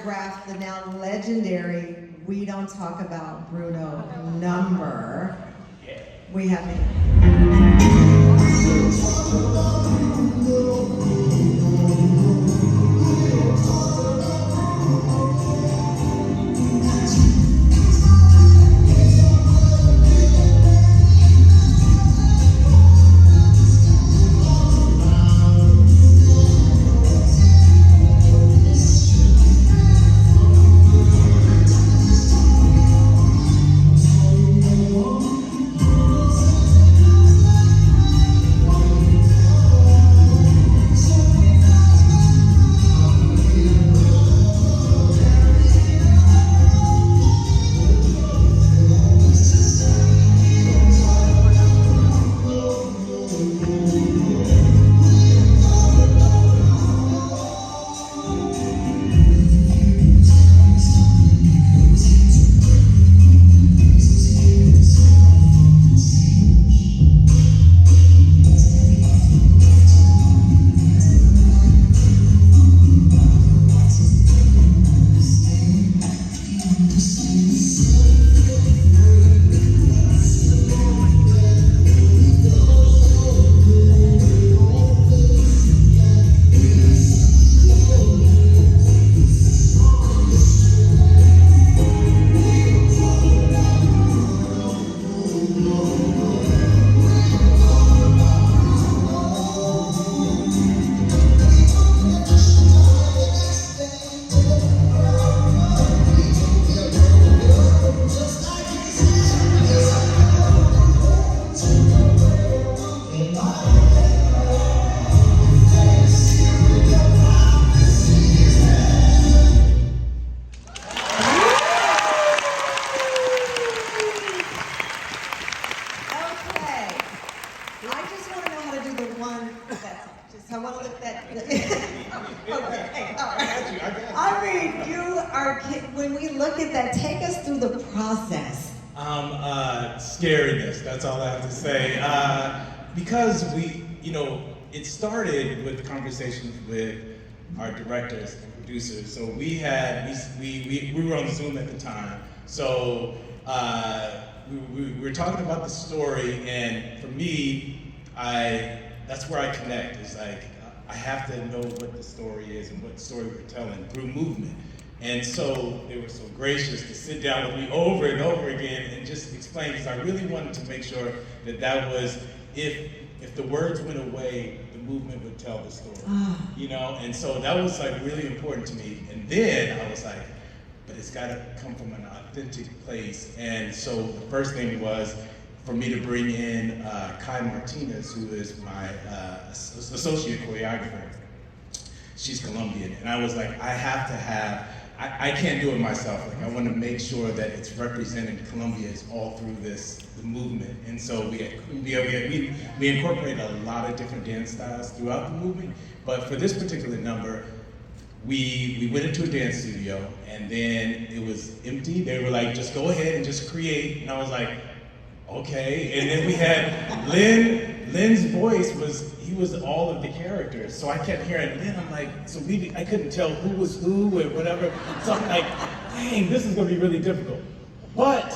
choreographed the now legendary We Don't Talk About Bruno number. We have scariness, that's all I have to say. Because it started with conversations with our directors and producers. So we were on Zoom at the time. So we were talking about the story, and for me, that's where I connect. It's like, I have to know what the story is and what story we're telling through movement. And so they were so gracious to sit down with me over and over again and just explain, because I really wanted to make sure that was, if the words went away, the movement would tell the story, And so that was like really important to me. And then I was like, but it's got to come from an authentic place. And so the first thing was for me to bring in Kai Martinez, who is my associate choreographer. She's Colombian, and I was like, I can't do it myself. Like, I want to make sure that it's represented. Colombia is all through the movement, and so we incorporate a lot of different dance styles throughout the movement. But for this particular number, we went into a dance studio, and then it was empty. They were like, just go ahead and just create, and I was like, okay. And then we had Lin's voice was all of the characters. So I kept hearing Lin, I'm like, I couldn't tell who was who or whatever. So I'm like, dang, this is gonna be really difficult. But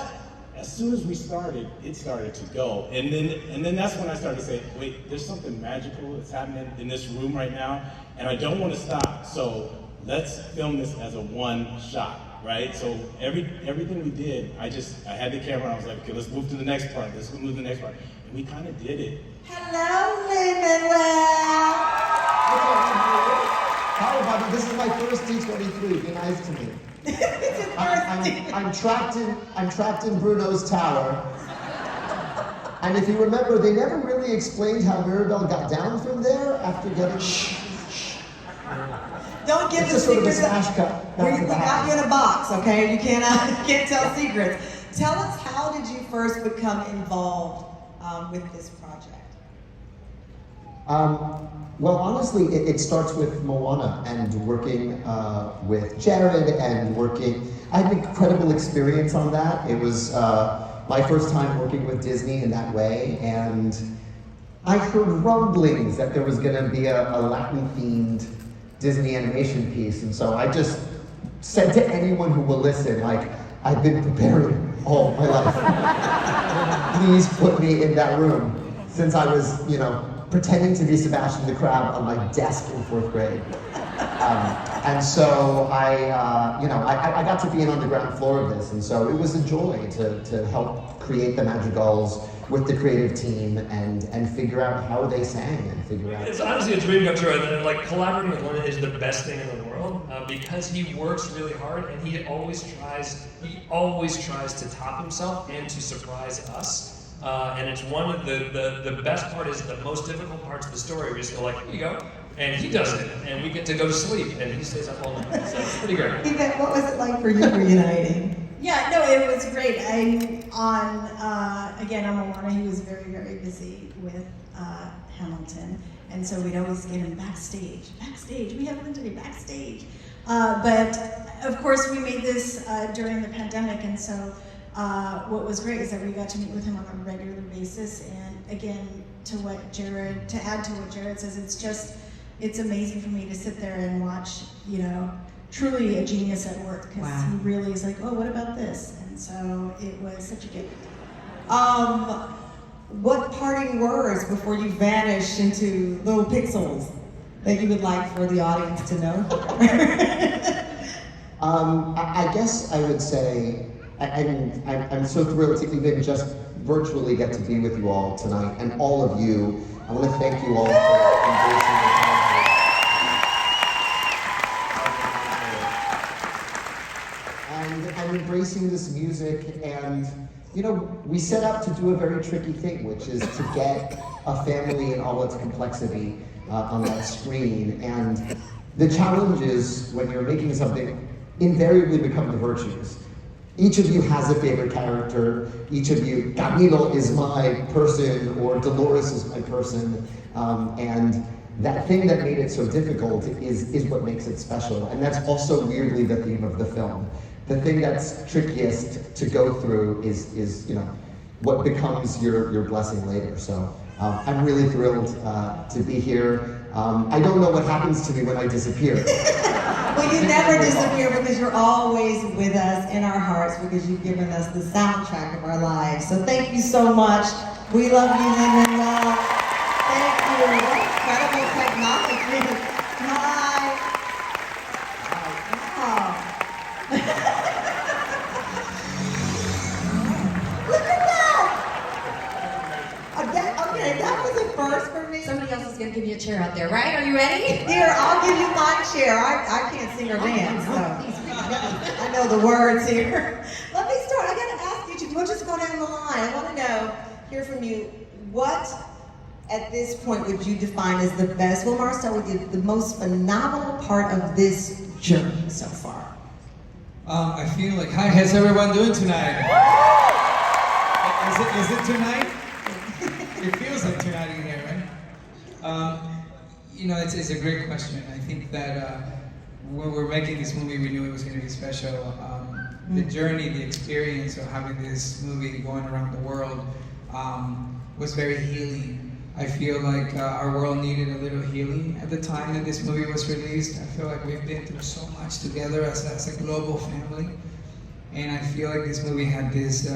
as soon as we started, it started to go. And then that's when I started to say, wait, there's something magical that's happening in this room right now, and I don't want to stop. So let's film this as a one shot. Right? So everything we did, I had the camera, and I was like, okay, let's move to the next part, And we kind of did it. Hello, Lin Manuel. How about it? This is my first D23. Be nice to me. I'm trapped in Bruno's tower. And if you remember, they never really explained how Mirabel got down from there after getting. Don't give the sort of a secrets. smash cut. We got you in a box, okay? You can't tell secrets. Tell us, how did you first become involved with this project? Well, honestly, it starts with Moana and working with Jared and working. I had an incredible experience on that. It was my first time working with Disney in that way, and I heard rumblings that there was going to be a Latin-themed Disney animation piece, and so I just said to anyone who will listen, like, I've been preparing all my life. Please put me in that room, since I was, pretending to be Sebastian the Crab on my desk in 4th grade. And so I got to be in on the ground floor of this, and so it was a joy to help create the Madrigals with the creative team and figure out how they sang and figure out. It's honestly a dream come true. And like collaborating with Lin is the best thing in the world because he works really hard and he always tries to top himself and to surprise us. And it's one of the best part is the most difficult parts of the story. We just go like, here you go. And he does it, and we get to go to sleep, and he stays up all night. So it's pretty great. Yvette, what was it like for you reuniting? Yeah, no, it was great. Again, on Moana, he was very, very busy with Hamilton, and so we'd always get him backstage. We have him today, backstage. But of course, we made this during the pandemic, and so what was great is that we got to meet with him on a regular basis. And again, to add to what Jared says, it's amazing for me to sit there and watch, truly a genius at work, because he really is like, oh, what about this? And so it was such a gift. What parting words before you vanish into little pixels that you would like for the audience to know? I guess I would say, and I'm so thrilled to even just virtually get to be with you all tonight, and all of you. I want to thank you all for embracing the time. And embracing this music, and we set out to do a very tricky thing, which is to get a family in all its complexity on that screen. And the challenges when you're making something invariably become the virtues. Each of you has a favorite character. Each of you, Camilo is my person, or Dolores is my person. And that thing that made it so difficult is what makes it special. And that's also weirdly the theme of the film. The thing that's trickiest to go through is what becomes your blessing later. So I'm really thrilled to be here. I don't know what happens to me when I disappear. Well, you never disappear because you're always with us in our hearts, because you've given us the soundtrack of our lives. So thank you so much. We love you, Lin Manuel. Thank you. What incredible technology. Hi. Wow. Look at that. Okay, that was a first for me. Somebody else is going to give you a chair out there, right? Are you ready? Here, I'll give you my chair. I can't sing or dance, so I know the words here. Let me start. I got to ask you, we'll just go down the line. I want to hear from you, what at this point would you define as the best? Well, Mara, start with you. The most phenomenal part of this journey so far. I feel like, hi, how's everyone doing tonight? Is it tonight? It feels like tonight in here, right? It's a great question. I think that when we're making this movie, we knew it was going to be special. The journey, the experience of having this movie going around the world was very healing. I feel like our world needed a little healing at the time that this movie was released. I feel like we've been through so much together as a global family. And I feel like this movie had this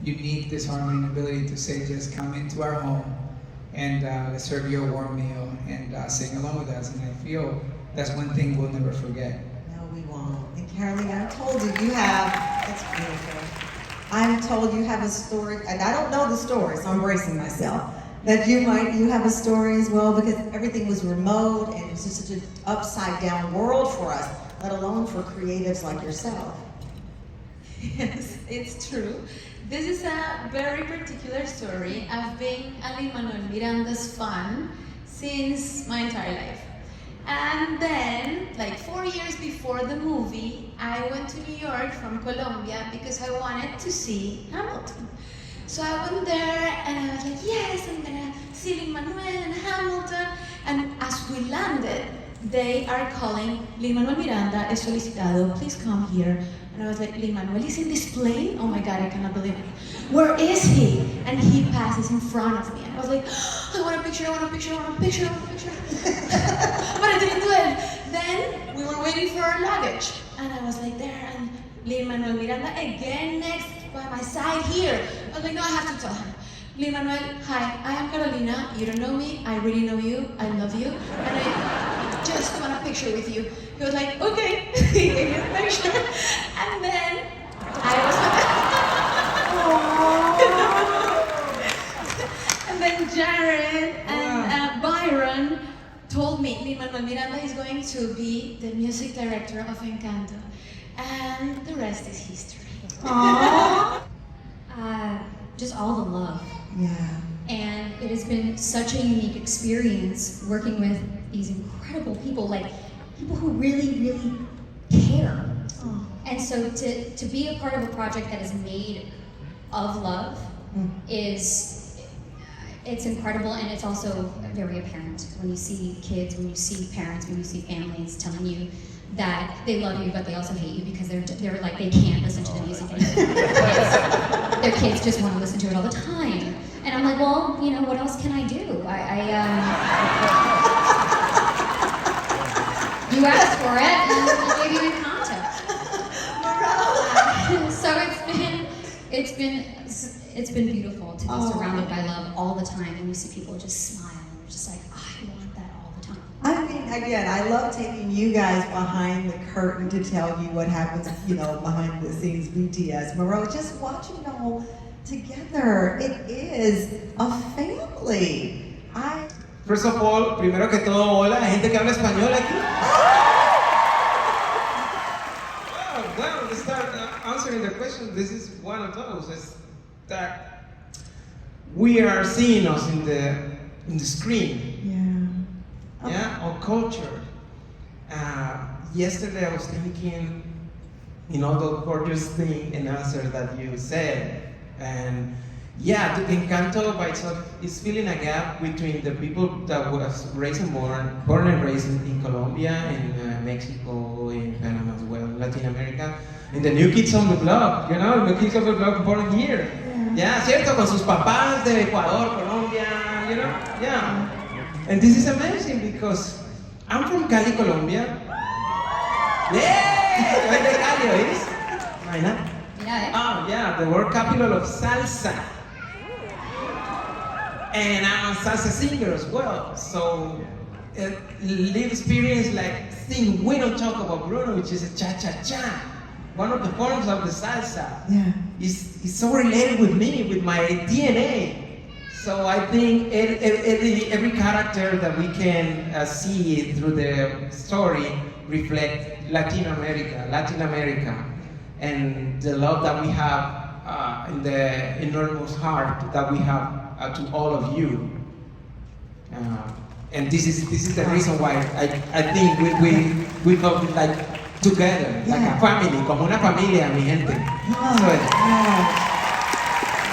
unique, disarming ability to say, just come into our home and serve you a warm meal and sing along with us. And I feel that's one thing we'll never forget. No, we won't. And Caroline, I'm told you have, that's beautiful. I'm told you have a story, and I don't know the story, so I'm bracing myself, that you have a story as well, because everything was remote and it was just such an upside down world for us, let alone for creatives like yourself. Yes, it's true. This is a very particular story. I've been a Lin Manuel Miranda's fan since my entire life. And then, like 4 years before the movie, I went to New York from Colombia because I wanted to see Hamilton. So I went there and I was like, yes, I'm gonna see Lin Manuel and Hamilton. And as we landed, they are calling, Lin Manuel Miranda es solicitado, please come here. And I was like, Lin Manuel is in this plane? Oh my God, I cannot believe it. Where is he? And he passes in front of me. And I was like, I want a picture, I want a picture, I want a picture, I want a picture. But I didn't do it. Then we were waiting for our luggage. And I was Lin Manuel Miranda again next by my side here. I was like, no, I have to tell him. Lin Manuel, hi, I am Carolina. You don't know me. I really know you. I love you. And I just want a picture with you. He was like, okay. He gave me a picture. And then I was and then Jared and Byron told me Lin Manuel Miranda is going to be the music director of Encanto. And the rest is history. Just all the love. Yeah. And it has been such a unique experience working with these incredible people, like people who really, really care. Oh. And so to be a part of a project that is made of love it's incredible, and it's also very apparent when you see kids, when you see parents, when you see families telling you that they love you, but they also hate you because they're like, they can't listen to the music anymore. Their kids just want to listen to it all the time. And I'm like, well, you know, what else can I do? You asked for it, and I gave you Encanto. So it's been beautiful to be surrounded by love all the time, and you see people just smile, and you're just like, I want that all the time. I mean, again, I love taking you guys behind the curtain to tell you what happens, you know, behind the scenes, BTS. Mauro, just watching it all together, it is a family. First of all, primero que todo, hola, hay gente que habla español aquí. Well, to start answering the question, this is one of those. Is that we are seeing us in the screen. Yeah. Yeah, on culture. Yesterday I was thinking, you know, the gorgeous thing and answer that you said, and yeah, the Encanto by itself is filling a gap between the people that was raised and born and raised in Colombia, in Mexico, in Panama as well, Latin America, and the new kids on the block, you know, the kids on the block born here. Yeah, cierto, con sus papás de Ecuador, Colombia, you know, yeah. And this is amazing because I'm from Cali, Colombia. Yeah, where the Cali is? Maina? Yeah. Oh yeah, the world capital of salsa. And I'm a salsa singer as well. So live experience like thing we don't talk about Bruno, which is a cha-cha-cha. One of the forms of the salsa. Yeah. Is so related with me, with my DNA. So I think every character that we can see through the story reflect Latin America, and the love that we have in the enormous heart that we have to all of you. And this is the reason why I think we come like together, like a family, como una familia, mi gente. I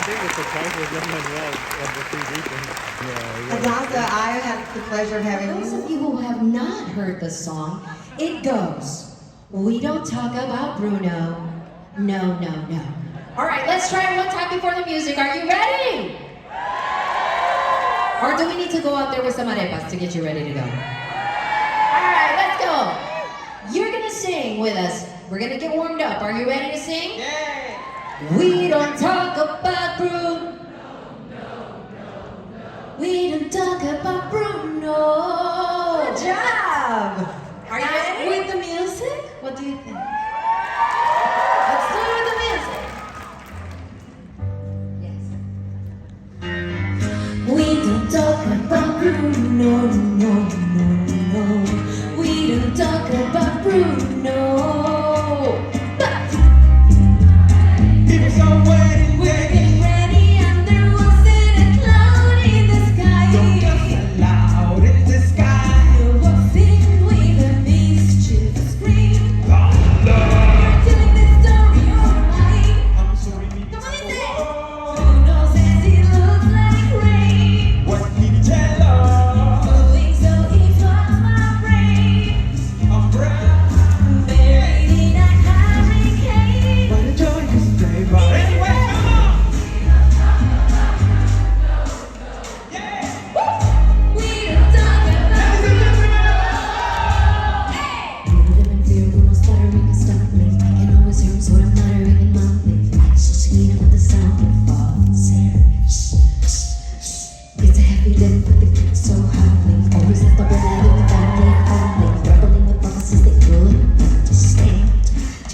think it's a time with Lin Manuel of the TV thing. Adasa, I had the pleasure of having Those you. of you who have not heard the song, it goes, we don't talk about Bruno, no, no, no. All right, let's try it one time before the music. Are you ready? Or do we need to go out there with some arepas to get you ready to go? All right, let's go. You're gonna sing with us. We're gonna get warmed up. Are you ready to sing? Yeah. We don't talk about Bruno. We don't talk about Bruno. Good job. Are you ready? With the music? What do you think? Let's do it with the music. We don't talk about Bruno, no, no, no. We don't talk about Bruno. It was our wedding We're day. getting ready and there wasn't a cloud in the sky. Loud in the sky. Walks in with a mischievous grin. Loud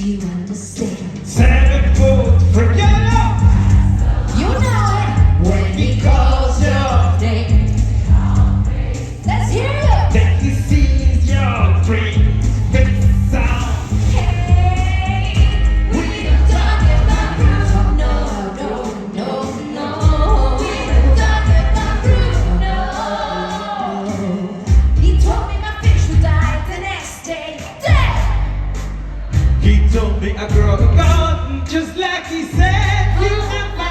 you understand? 7 foot from your love. You know it when he calls your name. Let's hear it. That he sees your dreams. That sound. Hey, we don't talk about Bruno. No, no, no, no. We don't talk about Bruno. He told me my fish would die the next day. Dead. He told me a girl gone, just like he said. You and my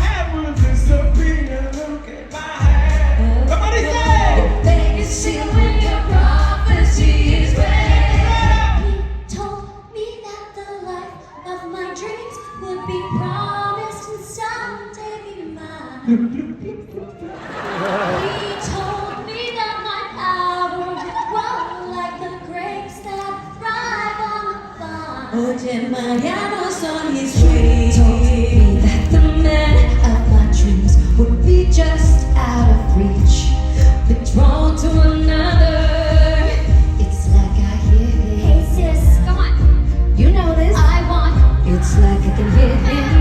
head will disappear. Look at my head. Somebody say. They can see when your prophecy is read. He told me that the life of my dreams would be promised and someday be mine. He told me that my power would grow like the grapes that thrive on the vine. Oye, Mariano's on his way. Told me that the man of my dreams would be just out of reach, withdrawn to another. It's like I hear him. Hey sis, come on. You know this. I want. It's like I can hear him